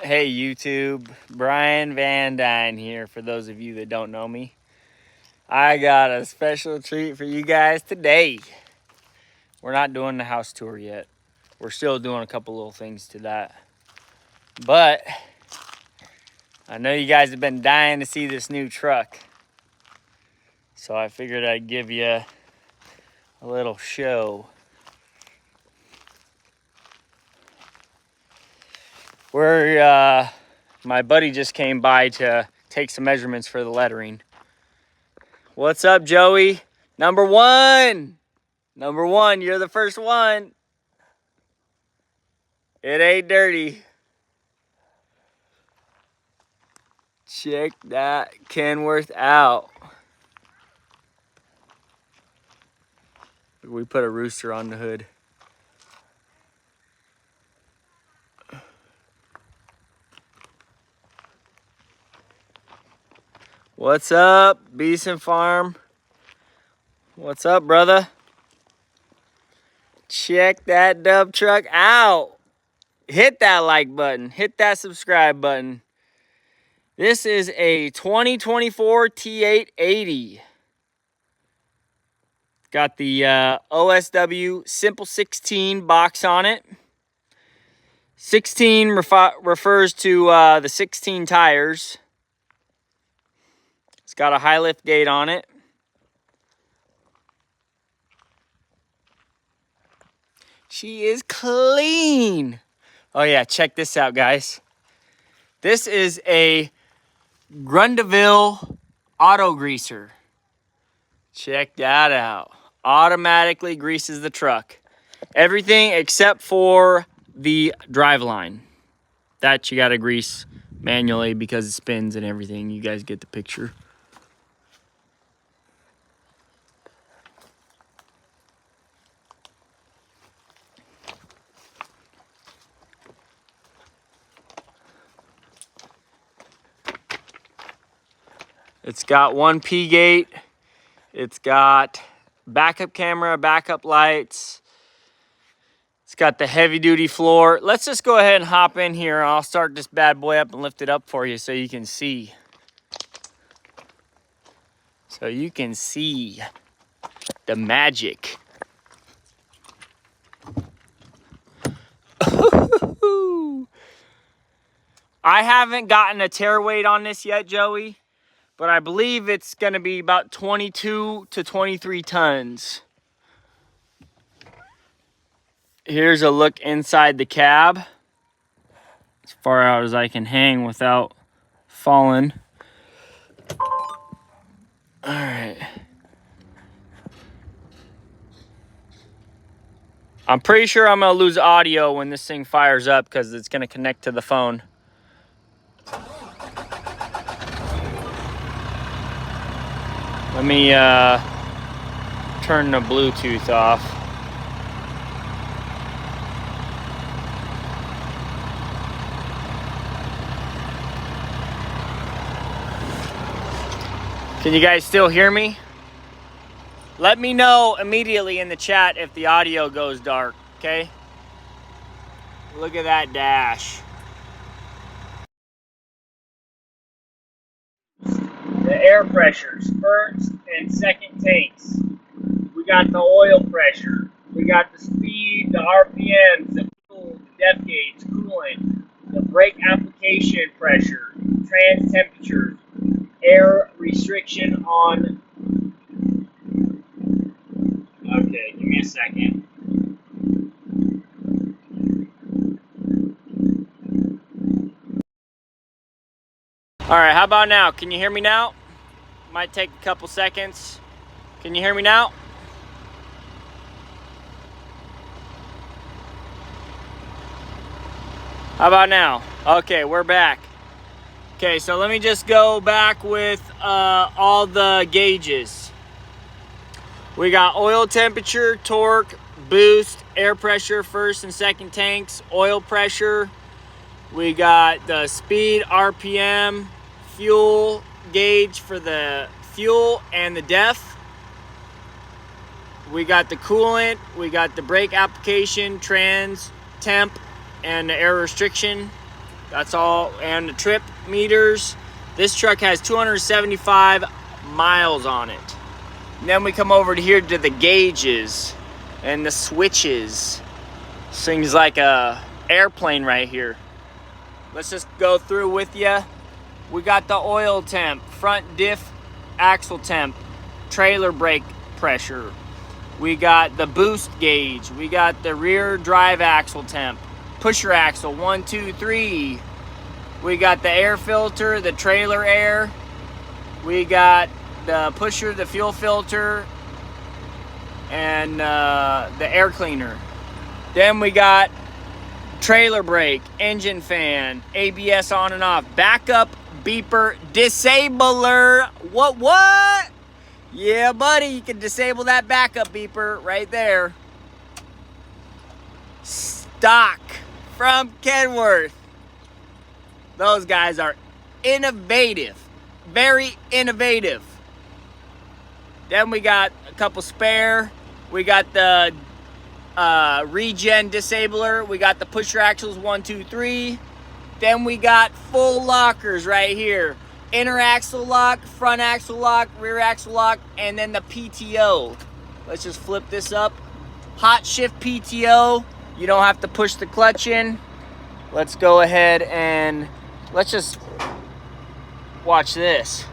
Hey YouTube, Brian VANDUYN here for those of you that don't know me. I got a special treat for you guys today. We're not doing the house tour yet. We're still doing a couple little things to that. But I know you guys have been dying to see this new truck. So I figured I'd give you a little show. My buddy just came by to take some measurements for the lettering. What's up, Joey? Number one, you're the first one. It ain't dirty. Check that Kenworth out. We put a rooster on the hood. What's up, Beeson Farm? What's up, brother? Check that dub truck out. Hit that like button. Hit that subscribe button. This is a 2024 T880. Got the OSW Simple 16 box on it. 16 refers to the 16 tires. It's got a high lift gate on it. She is clean. Oh yeah, check this out, guys. This is a Grundeville auto greaser. Check that out. Automatically greases the truck. Everything except for the driveline. That you gotta grease manually because it spins and everything. You guys get the picture. It's got one P gate. It's got backup camera, backup lights. It's got the heavy duty floor. Let's just go ahead and hop in here. I'll start this bad boy up and lift it up for you so you can see. So you can see the magic. I haven't gotten a tear weight on this yet, Joey, but I believe it's going to be about 22 to 23 tons. Here's a look inside the cab. As far out as I can hang without falling. All right. I'm pretty sure I'm going to lose audio when this thing fires up because it's going to connect to the phone. Let me turn the Bluetooth off. Can you guys still hear me? Let me know immediately in the chat if the audio goes dark, okay? Look at that dash. The air pressures, first and second tanks. We got the oil pressure. We got the speed, the RPMs, the fuel, the depth gauge, coolant, the brake application pressure, trans temperatures, air restriction on. Okay, give me a second. All right, how about now? Can you hear me now? Might take a couple seconds. Can you hear me now? How about now? Okay, we're back. Okay, so let me just go back with all the gauges. We got oil temperature, torque, boost, air pressure, first and second tanks, oil pressure. We got the speed, RPM, fuel gauge for the fuel and the depth. We got the coolant, we got the brake application, trans, temp, and the air restriction. That's all. And the trip meters. This truck has 275 miles on it. And then we come over to here to the gauges and the switches. Seems like a airplane right here. Let's just go through with you. We got the oil temp, front diff axle temp, trailer brake pressure. We got the boost gauge. We got the rear drive axle temp, pusher axle 1, 2, 3. We got the air filter, the trailer air. We got the pusher, the fuel filter, and the air cleaner. Then we got trailer brake, engine fan, ABS on and off, backup beeper, disabler. What? Yeah, buddy, you can disable that backup beeper right there. Stock from Kenworth. Those guys are innovative, very innovative. Then we got a couple spare. We got the regen disabler. We got the pusher axles 1, 2, 3. Then we got full lockers right here. Inner axle lock, front axle lock, rear axle lock, and then the PTO. Let's just flip this up. Hot shift PTO. You don't have to push the clutch in. Let's go ahead and let's just watch this.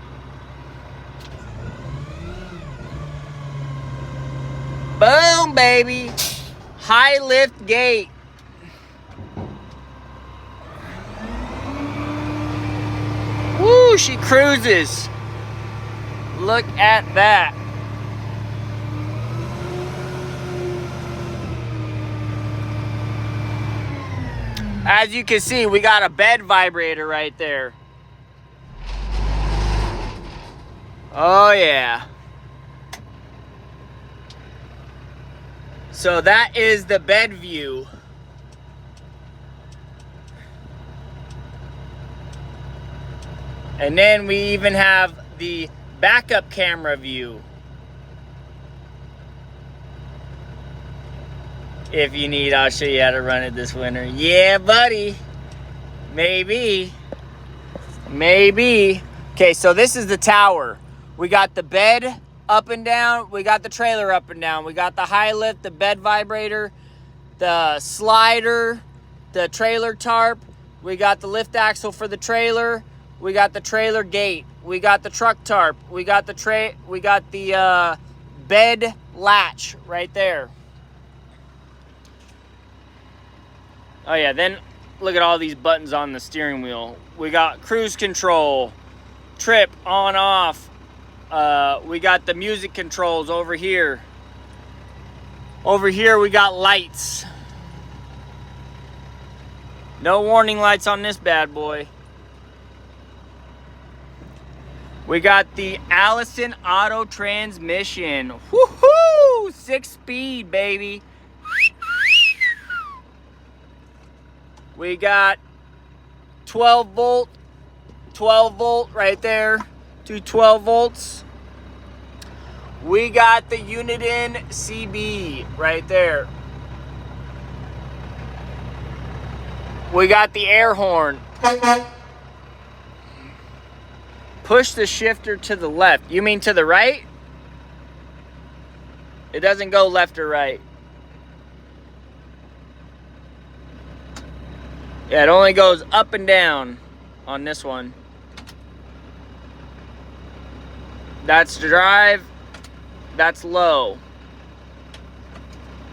Boom, baby. High lift gate. Woo, she cruises. Look at that. As you can see, we got a bed vibrator right there. Oh yeah. So that is the bed view. And then we even have the backup camera view. If you need, I'll show you how to run it this winter. Yeah, buddy. Maybe. Maybe. Okay, so this is the tower. We got the bed up and down. We got the trailer up and down. We got the high lift, the bed vibrator, the slider, the trailer tarp. We got the lift axle for the trailer. We got the trailer gate. We got the truck tarp. We got the bed latch right there. Oh yeah, then look at all these buttons on the steering wheel. We got cruise control, trip on off. We got the music controls over here. Over here we got lights. No warning lights on this bad boy. We got the Allison auto transmission. Woohoo! 6-speed, baby. We got 12 volt right there. 12 volts. We got the Vanduyn CB right there. We got the air horn. Push the shifter to the left. You mean to the right? It doesn't go left or right. Yeah, it only goes up and down on this one. That's drive, that's low.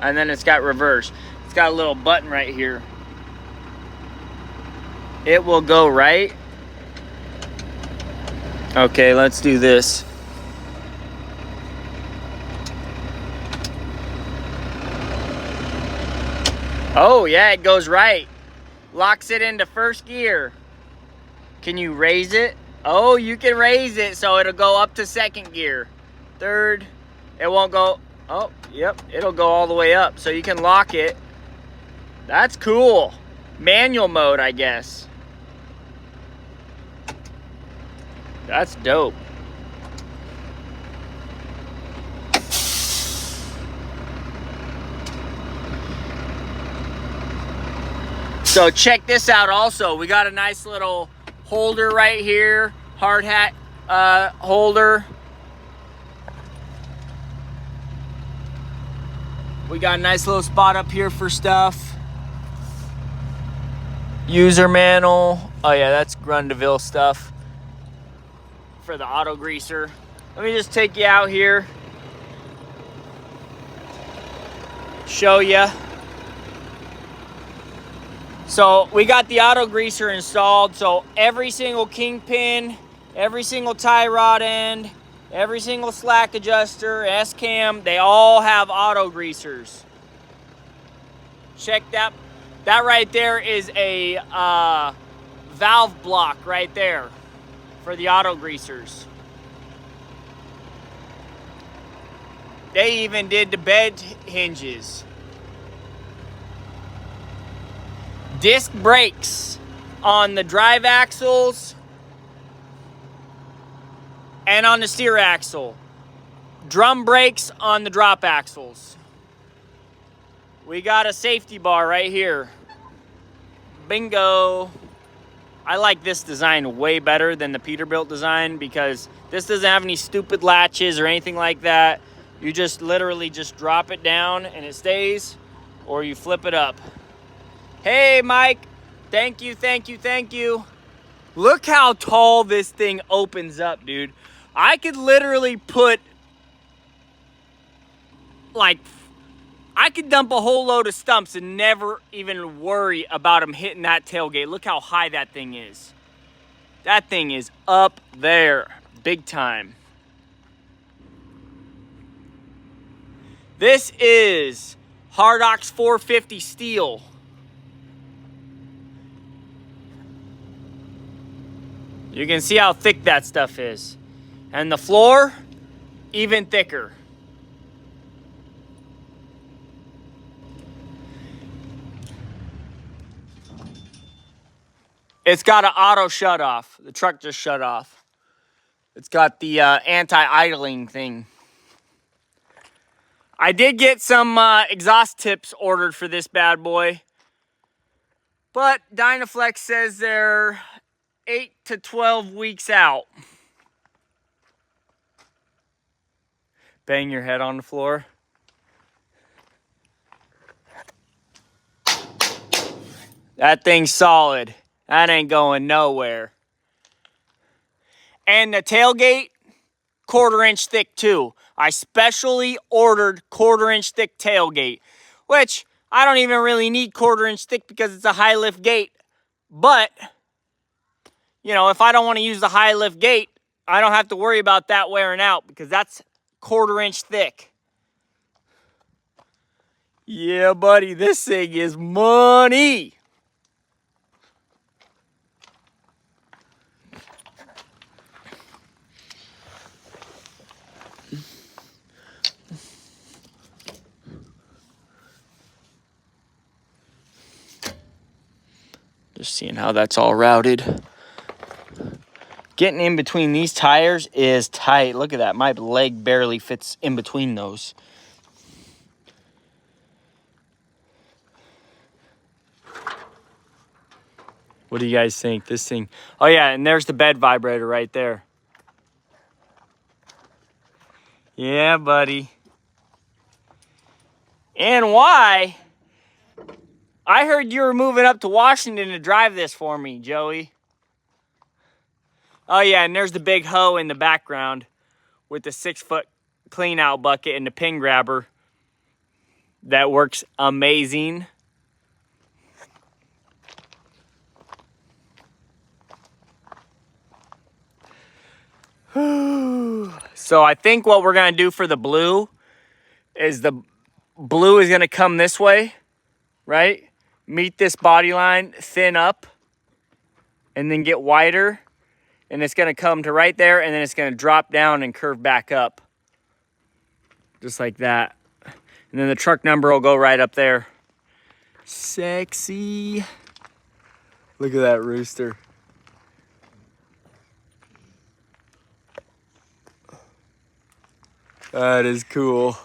And then it's got reverse. It's got a little button right here. It will go right. Okay, let's do this. Oh yeah, it goes right. Locks it into first gear. Can you raise it? Oh, you can raise it so it'll go up to second gear. Third, it won't go. Oh, yep, it'll go all the way up. So you can lock it. That's cool. Manual mode, I guess. That's dope. So check this out also. We got a nice little holder right here. Hard hat holder. We got a nice little spot up here for stuff. User manual. Oh yeah, that's Grundeville stuff for the auto greaser. Let me just take you out here. Show you. So we got the auto greaser installed. So every single kingpin, every single tie rod end, every single slack adjuster, S-cam, they all have auto greasers. Check that. That right there is a valve block right there for the auto greasers. They even did the bed hinges. Disc brakes on the drive axles and on the steer axle. Drum brakes on the drop axles. We got a safety bar right here. Bingo. I like this design way better than the Peterbilt design because this doesn't have any stupid latches or anything like that. You just literally just drop it down and it stays, or you flip it up. Hey, Mike. Thank you, thank you, thank you. Look how tall this thing opens up, dude. I could literally put, like, I could dump a whole load of stumps and never even worry about them hitting that tailgate. Look how high that thing is. That thing is up there, big time. This is Hardox 450 steel. You can see how thick that stuff is. And the floor, even thicker. It's got an auto shut off. The truck just shut off. It's got the anti-idling thing. I did get some exhaust tips ordered for this bad boy. But Dynaflex says they're 8 to 12 weeks out. Bang your head on the floor. That thing's solid. That ain't going nowhere. And the tailgate, 1/4 inch thick too. I specially ordered 1/4 inch thick tailgate, which I don't even really need 1/4 inch thick because it's a high lift gate. But, you know, if I don't want to use the high lift gate, I don't have to worry about that wearing out because that's 1/4 inch thick. Yeah, buddy, this thing is money. Just seeing how that's all routed. Getting in between these tires is tight. Look at that. My leg barely fits in between those. What do you guys think? This thing. Oh, yeah, and there's the bed vibrator right there. Yeah, buddy. And why? I heard you were moving up to Washington to drive this for me, Joey. Oh, yeah, and there's the big hoe in the background with the 6-foot clean out bucket and the pin grabber. That works amazing. So I think what we're going to do for the blue is the blue is going to come this way, right? Meet this body line, thin up, and then get wider. And it's going to come to right there, and then it's going to drop down and curve back up. Just like that. And then the truck number will go right up there. Sexy. Look at that rooster. That is cool.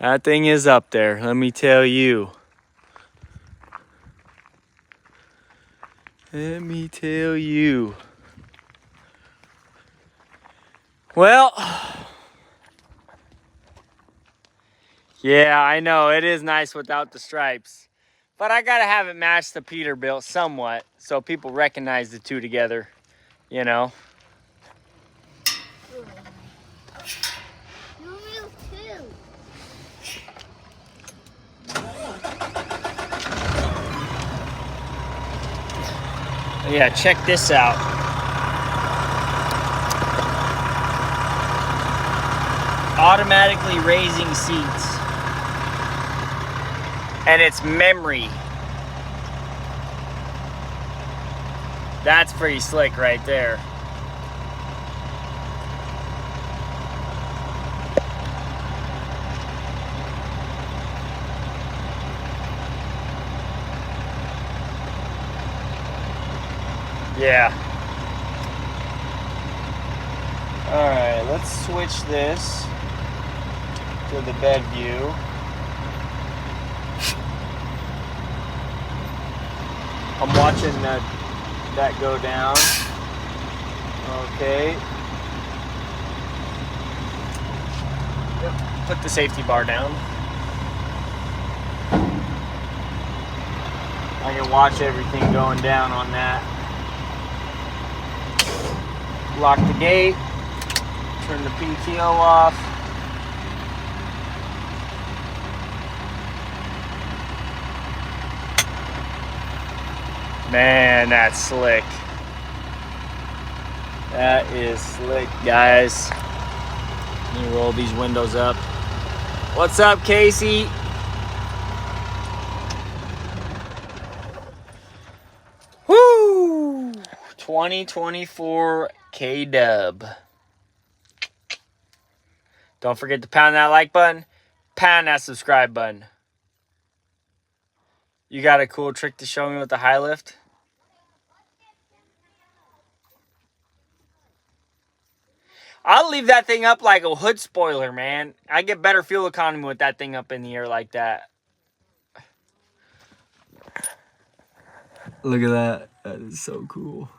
That thing is up there, let me tell you. Let me tell you. Well, yeah, I know, it is nice without the stripes. But I gotta have it match the Peterbilt somewhat, so people recognize the two together, you know? Yeah, check this out. Automatically raising seats. And it's memory. That's pretty slick right there. Yeah. All right, let's switch this to the bed view. I'm watching that go down. Okay. Yep. Put the safety bar down. I can watch everything going down on that. Lock the gate. Turn the PTO off. Man, that's slick. That is slick, guys. Let me roll these windows up. What's up, Casey? Woo! 2024 K-Dub. Don't forget to pound that like button. Pound that subscribe button. You got a cool trick to show me with the high lift? I'll leave that thing up like a hood spoiler, man. I get better fuel economy with that thing up in the air like that. Look at that. That is so cool.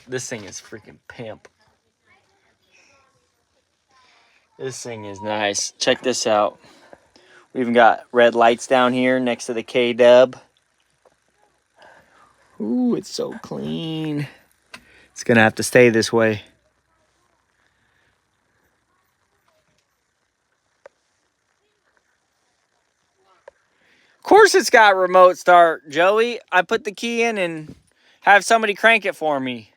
This thing is freaking pimp. This thing is nice. Check this out. We even got red lights down here next to the K-Dub. Ooh, it's so clean. It's gonna have to stay this way. Of course it's got remote start, Joey. I put the key in and have somebody crank it for me.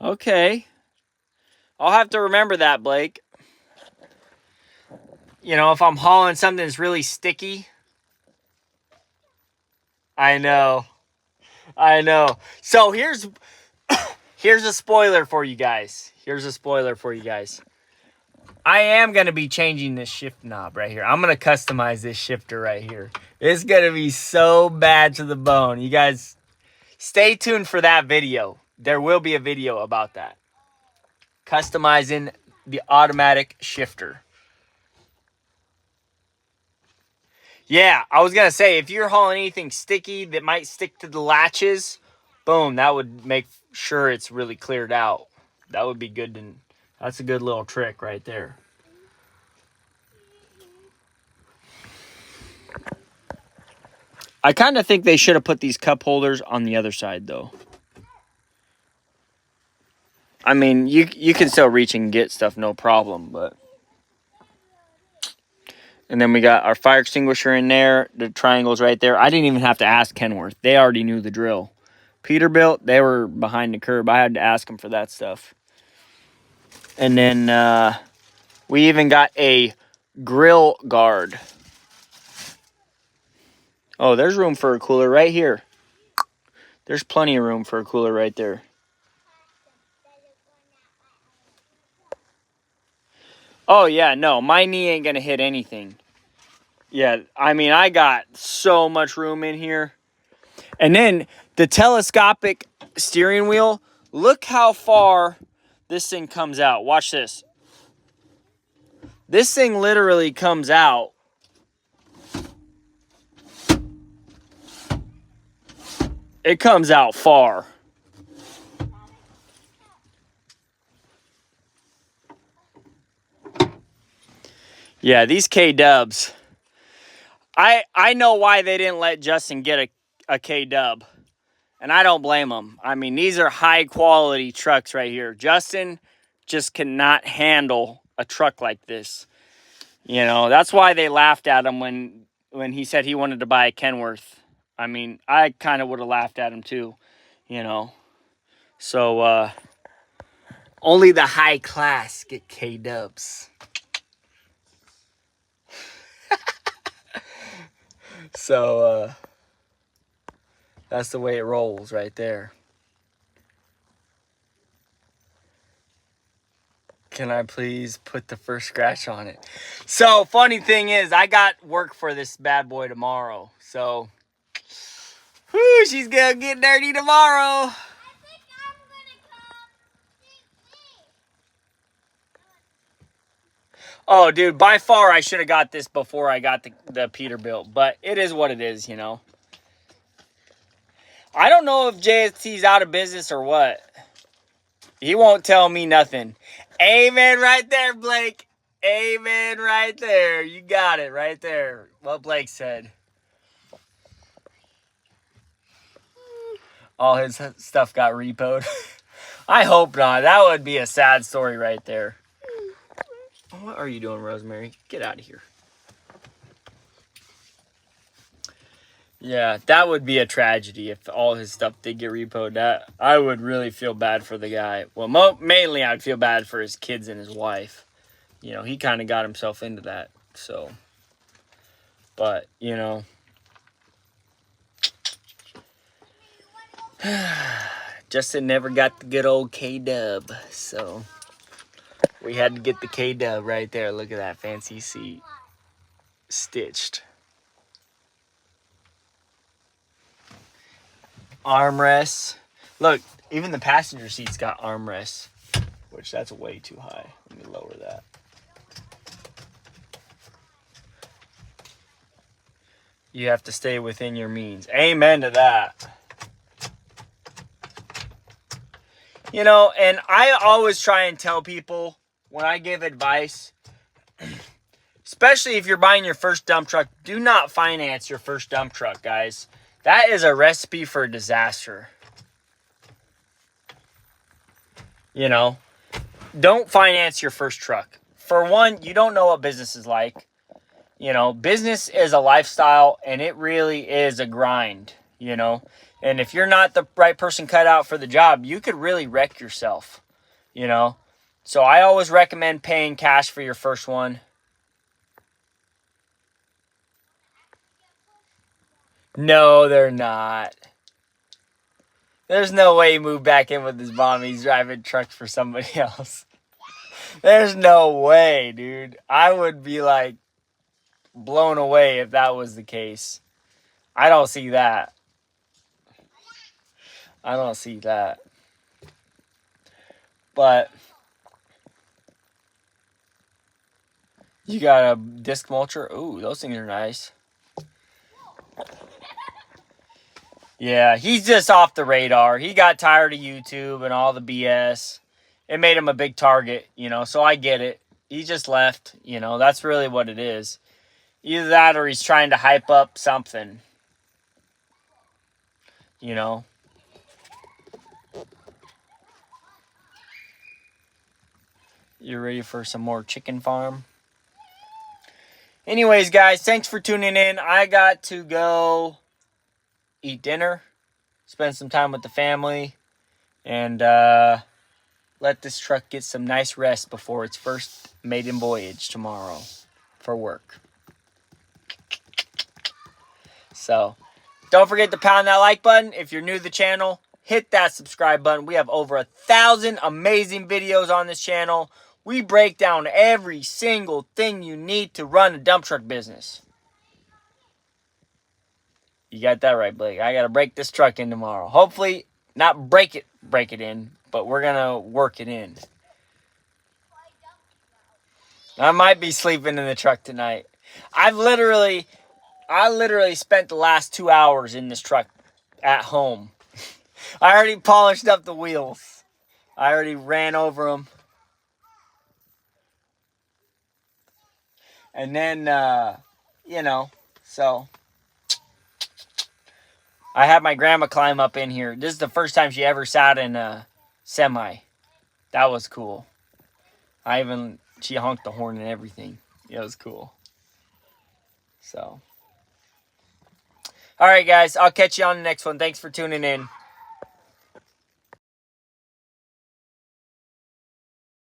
Okay. I'll have to remember that, Blake. You know, if I'm hauling something that's really sticky. I know. I know. So here's a spoiler for you guys. I am going to be changing this shift knob right here. I'm going to customize this shifter right here. It's going to be so bad to the bone. You guys, stay tuned for that video. There will be a video about that. Customizing the automatic shifter. Yeah, I was going to say, if you're hauling anything sticky that might stick to the latches, boom, that would make sure it's really cleared out. That would be good. That's a good little trick right there. I kind of think they should have put these cup holders on the other side, though. I mean, you can still reach and get stuff, no problem, but... And then we got our fire extinguisher in there. The triangle's right there. I didn't even have to ask Kenworth. They already knew the drill. Peterbilt, they were behind the curb. I had to ask them for that stuff. And then we even got a grill guard. Oh, there's room for a cooler right here. There's plenty of room for a cooler right there. Oh, yeah, no. My knee ain't going to hit anything. Yeah, I mean, I got so much room in here. And then the telescopic steering wheel, look how far this thing comes out. Watch this. This thing literally comes out. It comes out far. Yeah, these K-dubs. I know why they didn't let Justin get a K-dub. And I don't blame them. I mean, these are high quality trucks right here. Justin just cannot handle a truck like this. You know, that's why they laughed at him when he said he wanted to buy a Kenworth. I mean, I kind of would have laughed at him too, you know. So, only the high class get K-dubs. So, that's the way it rolls right there. Can I please put the first scratch on it? So, funny thing is, I got work for this bad boy tomorrow. So, whew, she's gonna get dirty tomorrow. Oh, dude, by far I should have got this before I got the Peterbilt. But it is what it is, you know. I don't know if JST's out of business or what. He won't tell me nothing. Amen right there, Blake. Amen right there. You got it right there. What Blake said. All his stuff got repoed. I hope not. That would be a sad story right there. What are you doing, Rosemary? Get out of here. Yeah, that would be a tragedy if all his stuff did get repoed. That I would really feel bad for the guy. Well, mainly I'd feel bad for his kids and his wife. You know, he kind of got himself into that. So, but, you know. Justin never got the good old K-dub. So, we had to get the K-dub right there. Look at that fancy seat. Stitched. Armrests. Look, even the passenger seat's got armrests, which that's way too high. Let me lower that. You have to stay within your means. Amen to that. You know, and I always try and tell people when I give advice, especially if you're buying your first dump truck, do not finance your first dump truck, guys. That is a recipe for disaster. You know, don't finance your first truck. For one, you don't know what business is like. You know, business is a lifestyle and it really is a grind, you know. And if you're not the right person cut out for the job, you could really wreck yourself, you know. So I always recommend paying cash for your first one. No, they're not. There's no way he moved back in with his mom. He's driving trucks for somebody else. There's no way, dude. I would be like blown away if that was the case. I don't see that. I don't see that. But you got a disc mulcher. Ooh, those things are nice. Yeah, he's just off the radar. He got tired of YouTube and all the BS. It made him a big target, you know, so I get it. He just left, you know, that's really what it is. Either that or he's trying to hype up something, you know. You ready for some more chicken farm? Anyways, guys, thanks for tuning in. I got to go eat dinner, spend some time with the family, and let this truck get some nice rest before its first maiden voyage tomorrow for work. So, don't forget to pound that like button. If you're new to the channel, hit that subscribe button. We have over 1,000 amazing videos on this channel. We break down every single thing you need to run a dump truck business. You got that right, Blake. I got to break this truck in tomorrow. Hopefully, not break it in, but we're going to work it in. I might be sleeping in the truck tonight. I literally spent the last 2 hours in this truck at home. I already polished up the wheels. I already ran over them. And then, you know, so I had my grandma climb up in here. This is the first time she ever sat in a semi. That was cool. She honked the horn and everything. It was cool. So, all right, guys, I'll catch you on the next one. Thanks for tuning in.